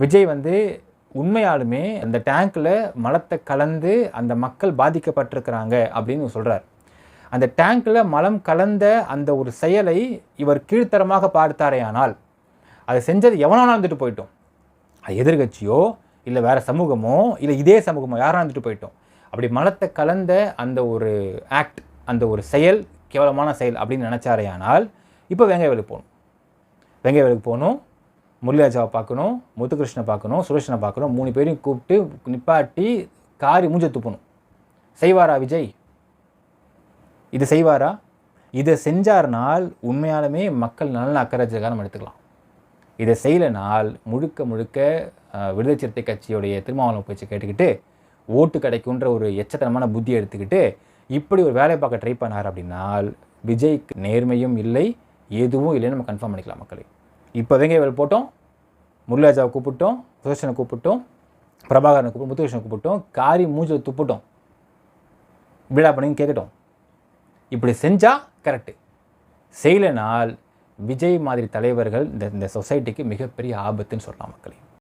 விஜய் வந்து உண்மையாலுமே அந்த டேங்க்கில் மலத்தை கலந்து அந்த மக்கள் பாதிக்கப்பட்டிருக்கிறாங்க அப்படின்னு சொல்கிறார். அந்த டேங்க்கில் மலம் கலந்த அந்த ஒரு செயலை இவர் கீழ்த்தரமாக பார்த்தாரேயானால், அதை செஞ்சது எவனாலும் இருந்துட்டு போயிட்டோம். அது எதிர்கட்சியோ இல்லை வேறு சமூகமோ இல்லை இதே சமூகமோ யாராக இருந்துட்டு போயிட்டோம். அப்படி மலத்தை கலந்த அந்த ஒரு ஆக்ட், அந்த ஒரு செயல் கேவலமான செயல் அப்படின்னு நினச்சாரேயானால், இப்போ வெங்காய வேலுக்கு போகணும். வெங்காய வேலுக்கு போகணும், முரளிராஜாவை பார்க்கணும், முத்துகிருஷ்ணனை பார்க்கணும், சுரேஷனை பார்க்கணும். 3 பேரையும் கூப்பிட்டு நிப்பாட்டி காரி மூஞ்ச துப்பணும். செய்வாரா விஜய்? இது செய்வாரா? இதை செஞ்சார்னால் உண்மையாலுமே மக்கள் நல்ல அக்கறைக்காக நம்ம எடுத்துக்கலாம். இதை செய்யலைனால் முழுக்க முழுக்க விடுதலை சிறுத்தை கட்சியுடைய திருமாவளவன் பேச்சு கேட்டுக்கிட்டு ஓட்டு கிடைக்குன்ற ஒரு எச்சத்தனமான புத்தியை எடுத்துக்கிட்டு இப்படி ஒரு வேலை பார்க்க ட்ரை பண்ணார் அப்படின்னால் விஜய்க்கு நேர்மையும் இல்லை, எதுவும் இல்லைன்னு நம்ம கன்ஃபார்ம் பண்ணிக்கலாம் மக்களே. இப்போ வெங்காய வேல் போட்டோம், முரளிராஜாவை கூப்பிட்டோம், சுரேஷனை கூப்பிட்டோம், பிரபாகரனை கூப்பிட்டோம், முத்துகிருஷ்ணனை கூப்பிட்டோம், காரி மூஞ்சில் துப்பிட்டோம். இப்படிடா பண்ணின்னு கேட்கட்டும். இப்படி செஞ்சால் கரெக்டு, செய்யலைனால் விஜய் மாதிரி தலைவர்கள் இந்த சொசைட்டிக்கு மிகப்பெரிய ஆபத்துன்னு சொல்லலாம் மக்களே.